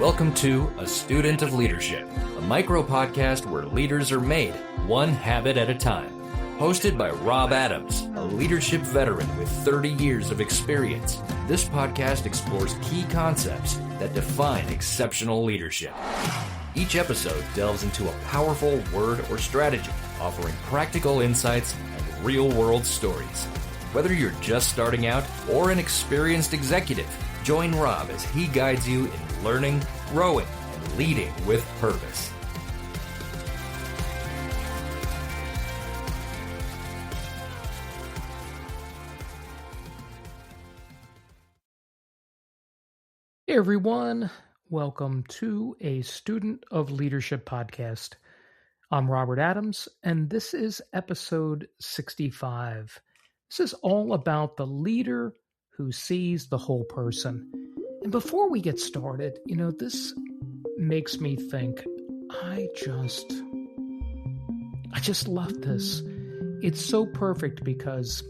Welcome to A Student of Leadership, a micro-podcast where leaders are made one habit at a time. Hosted by Rob Adams, a leadership veteran with 30 years of experience, this podcast explores key concepts that define exceptional leadership. Each episode delves into a powerful word or strategy, offering practical insights and real-world stories. Whether you're just starting out or an experienced executive, join Rob as he guides you in learning, growing, and leading with purpose. Hey everyone, welcome to A Student of Leadership podcast. I'm Robert Adams, and this is episode 65. This is all about the leader who sees the whole person. And before we get started, this makes me think, I just love this. It's so perfect because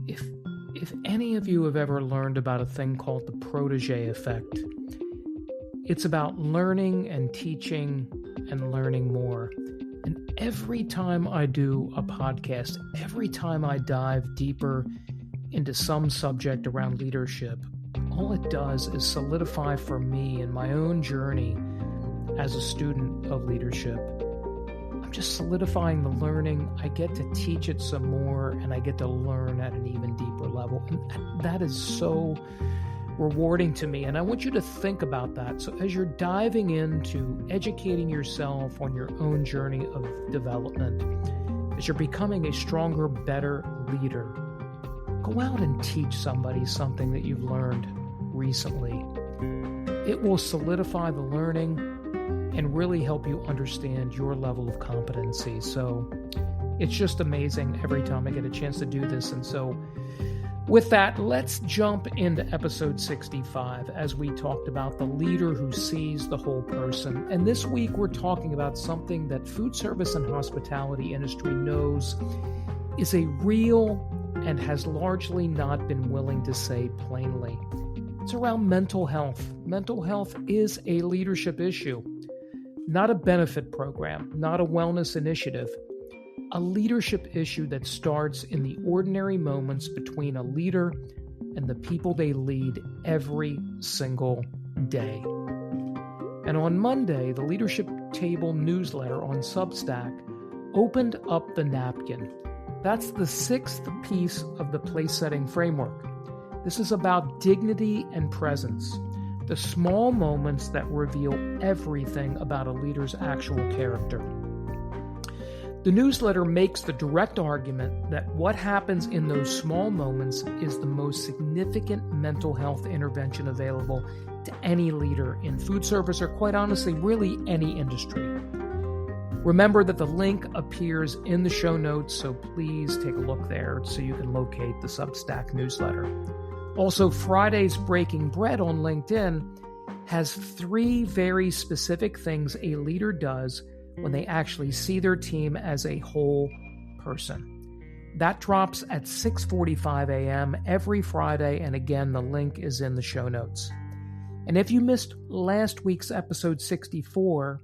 if any of you have ever learned about a thing called the protege effect, it's about learning and teaching and learning more. And every time I do a podcast, every time I dive deeper into some subject around leadership, all it does is solidify for me in my own journey as a student of leadership. I'm just solidifying the learning. I get to teach it some more, and I get to learn at an even deeper level. And that is so rewarding to me. And I want you to think about that. So as you're diving into educating yourself on your own journey of development, as you're becoming a stronger, better leader, go out and teach somebody something that you've learned recently. It will solidify the learning and really help you understand your level of competency. So it's just amazing every time I get a chance to do this. And so with that, let's jump into episode 65 as we talked about the leader who sees the whole person. And this week we're talking about something that food service and hospitality industry knows is a real and has largely not been willing to say plainly. It's around mental health. Mental health is a leadership issue. Not a benefit program, not a wellness initiative, a leadership issue that starts in the ordinary moments between a leader and the people they lead every single day. And on Monday, the Leadership Table newsletter on Substack opened up the Napkin. That's the sixth piece of the place-setting framework. This is about dignity and presence. The small moments that reveal everything about a leader's actual character. The newsletter makes the direct argument that what happens in those small moments is the most significant mental health intervention available to any leader in food service or, quite honestly, really any industry. Remember that the link appears in the show notes, so please take a look there so you can locate the Substack newsletter. Also, Friday's Breaking Bread on LinkedIn has 3 very specific things a leader does when they actually see their team as a whole person. That drops at 6:45 a.m. every Friday, and again, the link is in the show notes. And if you missed last week's episode 64,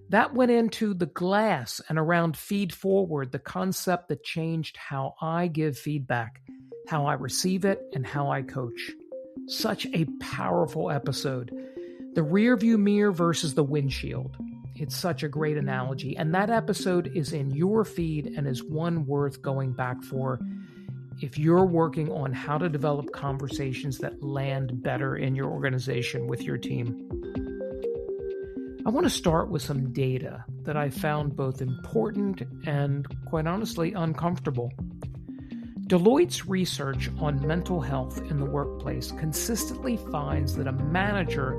that went into the glass and around feed forward, the concept that changed how I give feedback, how I receive it, and how I coach. Such a powerful episode. The rearview mirror versus the windshield. It's such a great analogy. And that episode is in your feed and is one worth going back for if you're working on how to develop conversations that land better in your organization with your team. I want to start with some data that I found both important and, quite honestly, uncomfortable. Deloitte's research on mental health in the workplace consistently finds that a manager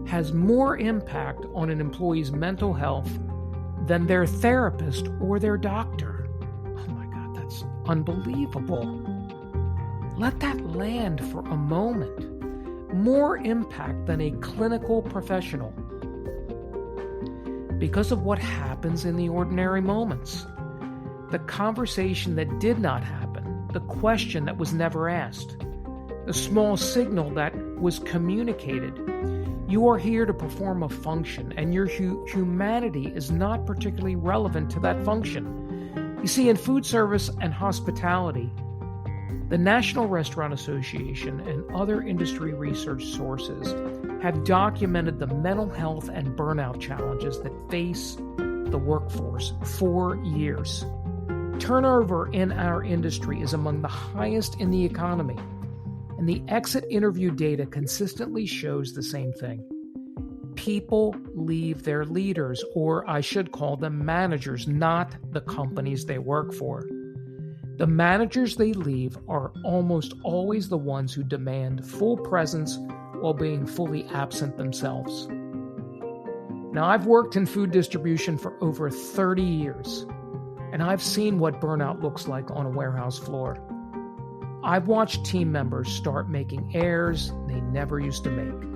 has more impact on an employee's mental health than their therapist or their doctor. Oh my God, that's unbelievable. Let that land for a moment. More impact than a clinical professional. Because of what happens in the ordinary moments. The conversation that did not happen. The question that was never asked, the small signal that was communicated. You are here to perform a function, and your humanity is not particularly relevant to that function. You see, in food service and hospitality, the National Restaurant Association and other industry research sources have documented the mental health and burnout challenges that face the workforce for years. Turnover in our industry is among the highest in the economy, and the exit interview data consistently shows the same thing. People leave their leaders, or I should call them managers, not the companies they work for. The managers they leave are almost always the ones who demand full presence while being fully absent themselves. Now, I've worked in food distribution for over 30 years, and I've seen what burnout looks like on a warehouse floor. I've watched team members start making errors they never used to make.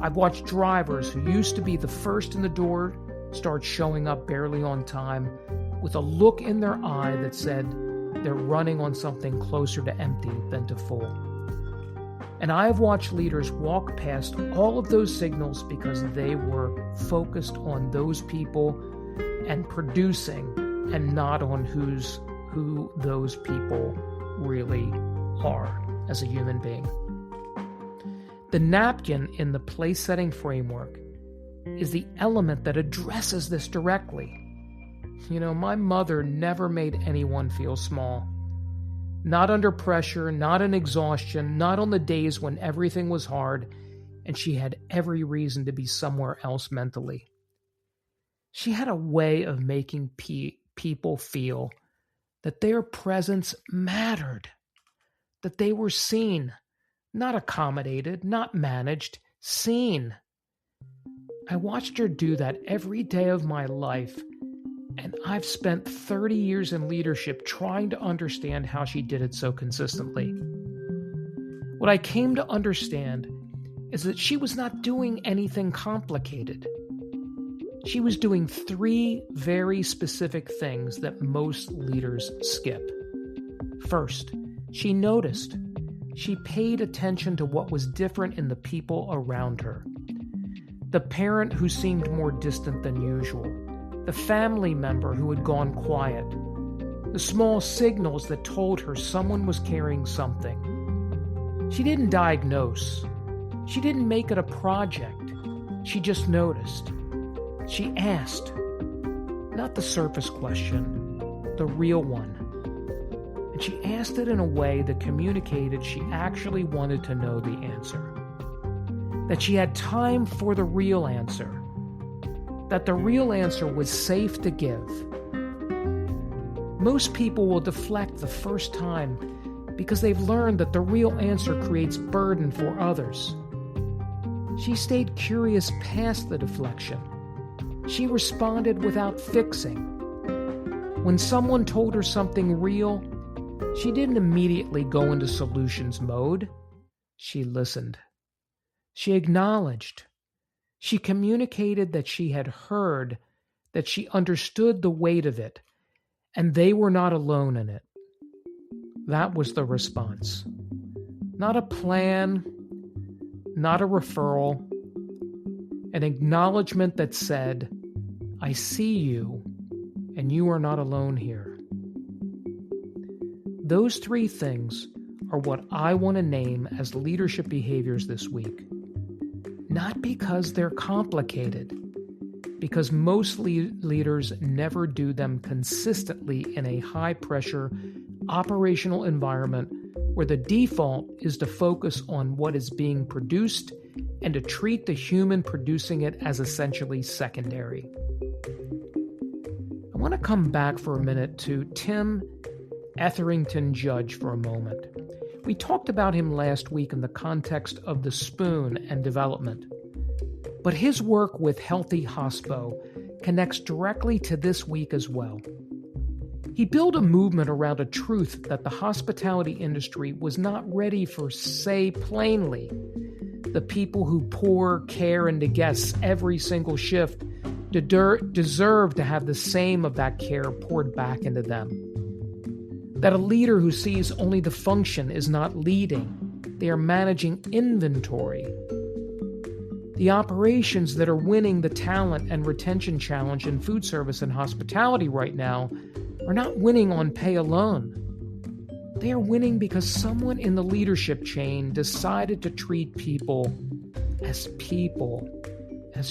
I've watched drivers who used to be the first in the door start showing up barely on time with a look in their eye that said they're running on something closer to empty than to full. And I have watched leaders walk past all of those signals because they were focused on those people and producing and not on who those people really are as a human being. The napkin in the place-setting framework is the element that addresses this directly. You know, my mother never made anyone feel small. Not under pressure, not in exhaustion, not on the days when everything was hard and she had every reason to be somewhere else mentally. She had a way of making people feel that their presence mattered, that they were seen, not accommodated, not managed, seen. I watched her do that every day of my life, and I've spent 30 years in leadership trying to understand how she did it so consistently. What I came to understand is that she was not doing anything complicated. She was doing 3 very specific things that most leaders skip. First, she noticed. She paid attention to what was different in the people around her. The parent who seemed more distant than usual. The family member who had gone quiet. The small signals that told her someone was carrying something. She didn't diagnose. She didn't make it a project. She just noticed. She asked. Not the surface question, the real one. And she asked it in a way that communicated she actually wanted to know the answer. That she had time for the real answer. That the real answer was safe to give. Most people will deflect the first time because they've learned that the real answer creates burden for others. She stayed curious past the deflection. She responded without fixing. When someone told her something real, she didn't immediately go into solutions mode. She listened. She acknowledged. She communicated that she had heard, that she understood the weight of it, and they were not alone in it. That was the response. Not a plan, not a referral, an acknowledgement that said, I see you, and you are not alone here. Those 3 things are what I want to name as leadership behaviors this week. Not because they're complicated, because most leaders never do them consistently in a high-pressure operational environment where the default is to focus on what is being produced and to treat the human producing it as essentially secondary. I want to come back for a minute to Tim Etherington Judge for a moment. We talked about him last week in the context of the spoon and development. But his work with Healthy Hospo connects directly to this week as well. He built a movement around a truth that the hospitality industry was not ready for, say plainly, the people who pour care into guests every single shift deserve to have the same of that care poured back into them. That a leader who sees only the function is not leading. They are managing inventory. The operations that are winning the talent and retention challenge in food service and hospitality right now are not winning on pay alone. They are winning because someone in the leadership chain decided to treat people, as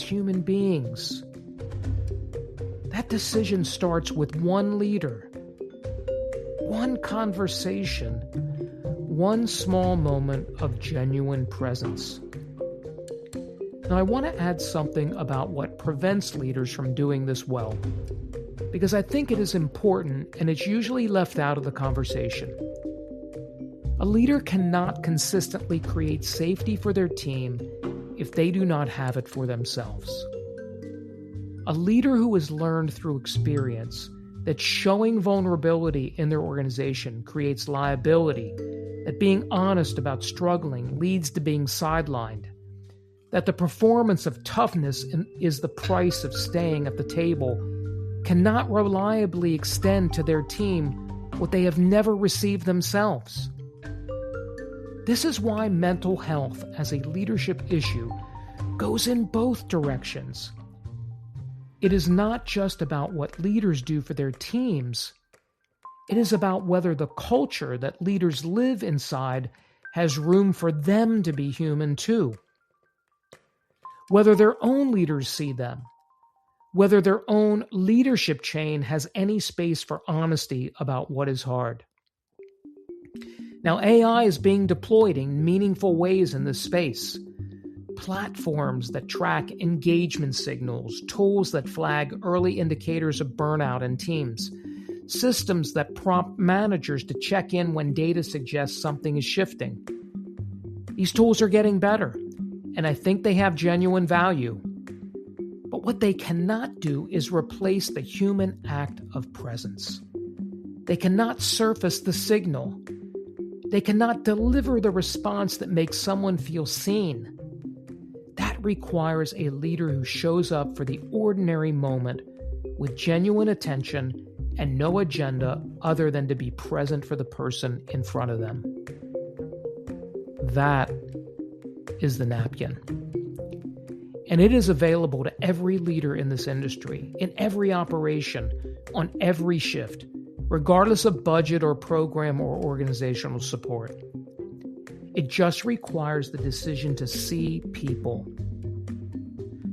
human beings. That decision starts with one leader, one conversation, one small moment of genuine presence. Now, I want to add something about what prevents leaders from doing this well, because I think it is important and it's usually left out of the conversation. A leader cannot consistently create safety for their team if they do not have it for themselves. A leader who has learned through experience that showing vulnerability in their organization creates liability, that being honest about struggling leads to being sidelined, that the performance of toughness is the price of staying at the table, cannot reliably extend to their team what they have never received themselves. This is why mental health as a leadership issue goes in both directions. It is not just about what leaders do for their teams. It is about whether the culture that leaders live inside has room for them to be human too. Whether their own leaders see them. Whether their own leadership chain has any space for honesty about what is hard. Now, AI is being deployed in meaningful ways in this space. Platforms that track engagement signals, tools that flag early indicators of burnout in teams, systems that prompt managers to check in when data suggests something is shifting. These tools are getting better, and I think they have genuine value. But what they cannot do is replace the human act of presence. They cannot surface the signal. They cannot deliver the response that makes someone feel seen. That requires a leader who shows up for the ordinary moment with genuine attention and no agenda other than to be present for the person in front of them. That is the Napkin. And it is available to every leader in this industry, in every operation, on every shift, regardless of budget or program or organizational support. It just requires the decision to see people.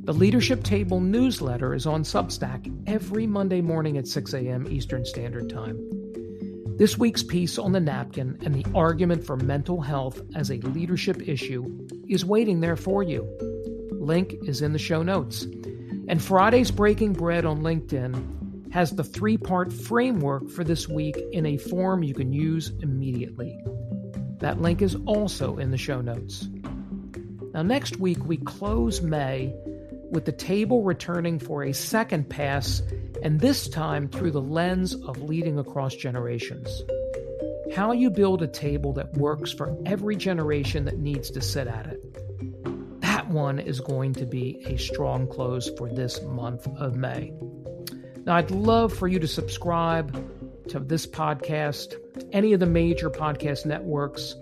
The Leadership Table newsletter is on Substack every Monday morning at 6 a.m. Eastern Standard Time. This week's piece on the napkin and the argument for mental health as a leadership issue is waiting there for you. Link is in the show notes. And Friday's Breaking Bread on LinkedIn has the 3-part framework for this week in a form you can use immediately. That link is also in the show notes. Now, next week, we close May with the table returning for a second pass, and this time through the lens of leading across generations. How you build a table that works for every generation that needs to sit at it. That one is going to be a strong close for this month of May. Now, I'd love for you to subscribe to this podcast. Any of the major podcast networks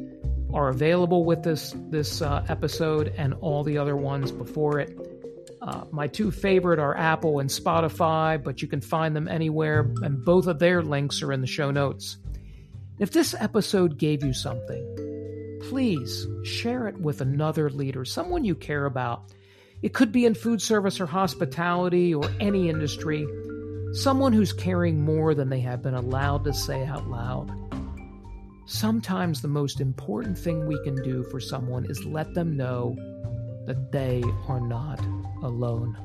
are available with this episode and all the other ones before it. My two favorite are Apple and Spotify, but you can find them anywhere, and both of their links are in the show notes. If this episode gave you something, please share it with another leader, someone you care about. It could be in food service or hospitality or any industry, someone who's caring more than they have been allowed to say out loud. Sometimes the most important thing we can do for someone is let them know that they are not alone.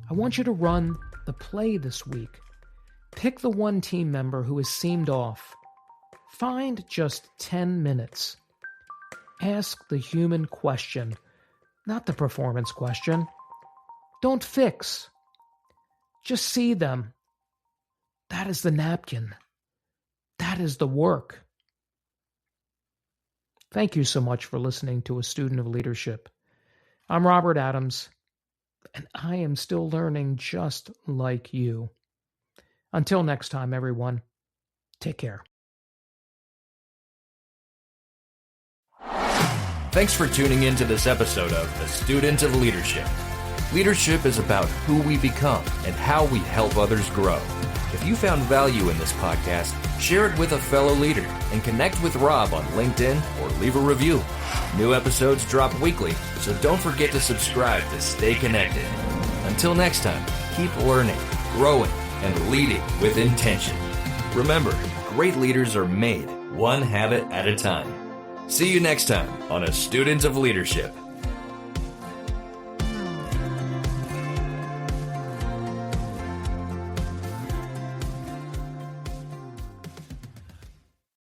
I want you to run the play this week. Pick the one team member who has seemed off. Find just 10 minutes. Ask the human question, not the performance question. Don't fix. Just see them. That is the napkin. That is the work. Thank you so much for listening to A Student of Leadership. I'm Robert Adams, and I am still learning just like you. Until next time, everyone, take care. Thanks for tuning in to this episode of The Student of Leadership. Leadership is about who we become and how we help others grow. If you found value in this podcast, share it with a fellow leader and connect with Rob on LinkedIn or leave a review. New episodes drop weekly, so don't forget to subscribe to stay connected. Until next time, keep learning, growing, and leading with intention. Remember, great leaders are made one habit at a time. See you next time on A Student of Leadership.